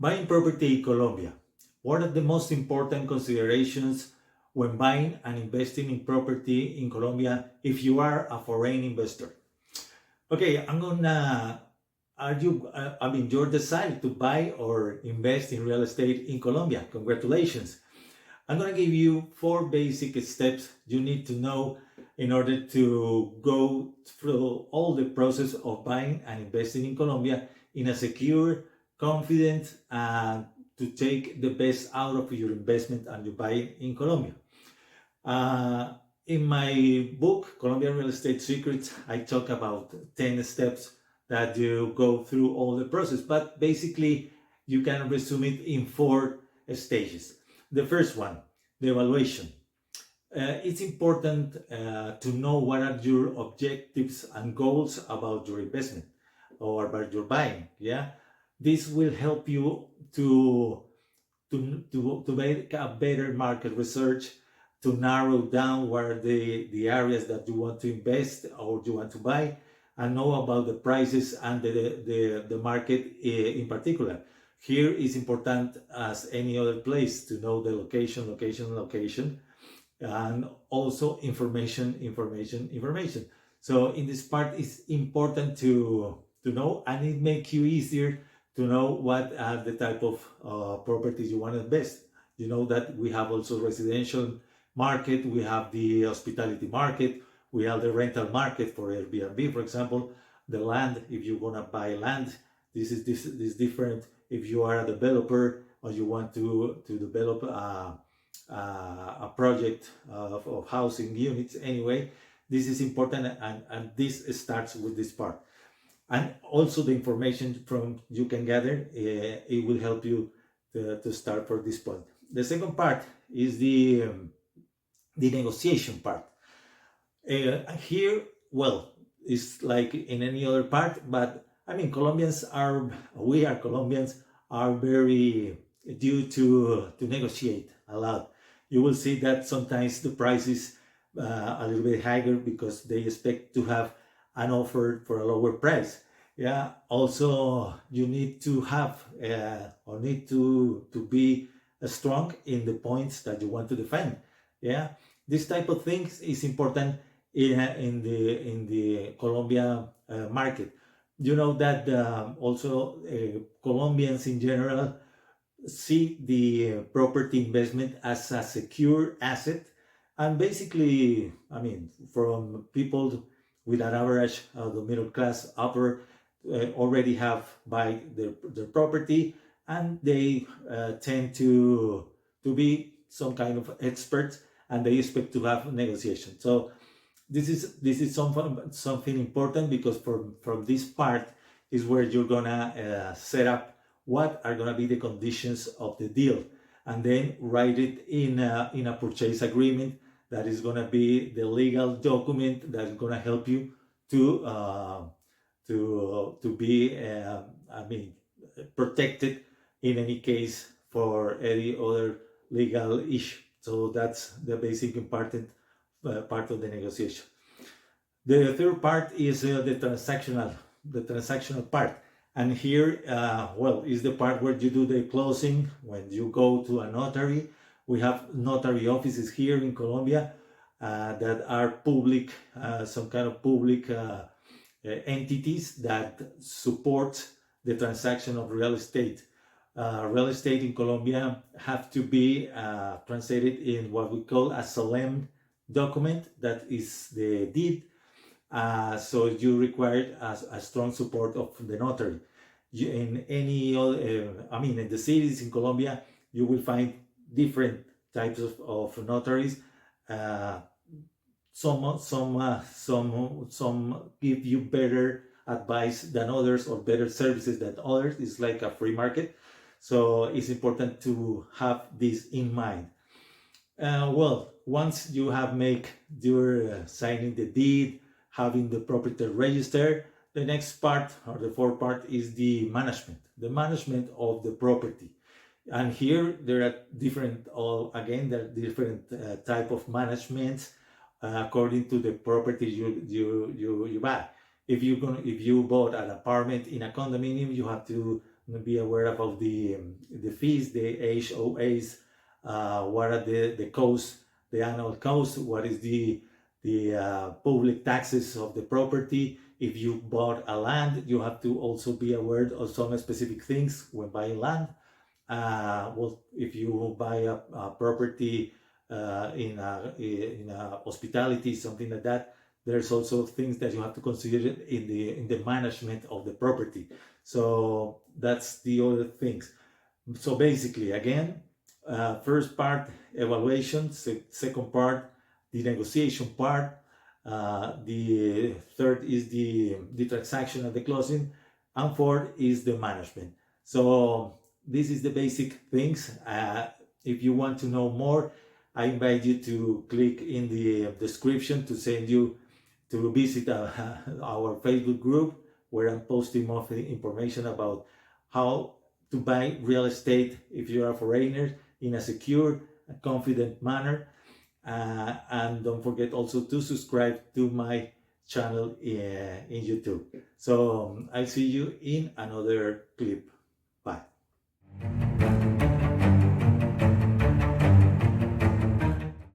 Buying property in Colombia. What are the most important considerations when buying and investing in property in Colombia if you are a foreign investor? Okay, you're decided to buy or invest in real estate in Colombia. Congratulations. I'm gonna give you 4 basic steps you need to know in order to go through all the process of buying and investing in Colombia in a secure, confident, and to take the best out of your investment and you buy in Colombia. In my book, Colombian Real Estate Secrets, I talk about 10 steps that you go through all the process, but basically you can resume it in 4 stages. The first one, the evaluation. It's important to know what are your objectives and goals about your investment or about your buying. Yeah, this will help you to make a better market research, to narrow down what are the areas that you want to invest or you want to buy, and know about the prices and the market in particular. Here is important as any other place to know the location, and also information. So in this part, it's important to know, and it makes you easier to know what are the type of properties you want to invest. You know that we have also residential market, we have the hospitality market, we have the rental market for Airbnb, for example. The land, if you want to buy land, this is different. If you are a developer or you want to develop a project of housing units, anyway, this is important, and this starts with this part. And also the information from you can gather, it will help you to start for this point. The second part is the negotiation part. Here, well, it's like in any other part, but I mean, Colombians are very due to negotiate a lot. You will see that sometimes the price is a little bit higher because they expect to have an offer for a lower price. Yeah. Also, you need to have or need to be strong in the points that you want to defend. Yeah. This type of things is important in the Colombia market. You know that also Colombians in general see the property investment as a secure asset, and basically, I mean, from people with an average of the middle class upper already have buy their property, and they tend to be some kind of experts, and they expect to have negotiation. So this is something important, because from this part is where you're gonna set up what are gonna be the conditions of the deal, and then write it in a purchase agreement that is gonna be the legal document that is gonna help you to be protected in any case for any other legal issue. So that's the basic important part of the negotiation. The third part is the transactional part, and here, is the part where you do the closing when you go to a notary. We have notary offices here in Colombia that are public, some kind of public entities that support the transaction of real estate. Real estate in Colombia have to be translated in what we call a solemn document, that is the deed. So you require a strong support of the notary. In any other, in the cities in Colombia, you will find different types of notaries. Some give you better advice than others, or better services than others. It's like a free market. So it's important to have this in mind. Once you have made your signing the deed, having the property registered, the next part, or the fourth part, is the management of the property. And here there are different type of management according to the property you buy. If you bought an apartment in a condominium, you have to be aware about the fees, the HOAs, what are the costs, the annual cost, what is the public taxes of the property. If you bought a land, you have to also be aware of some specific things when buying land. Well, if you buy a property in a hospitality, something like that, there's also things that you have to consider in the management of the property. So that's the other things. So basically, again, first part evaluation, second part the negotiation part, the third is the transaction and the closing, and fourth is the management. So this is the basic things. If you want to know more, I invite you to click in the description to send you to visit our Facebook group, where I'm posting more information about how to buy real estate if you're a foreigner in a secure, confident manner. And don't forget also to subscribe to my channel in YouTube. So I'll see you in another clip. Bye.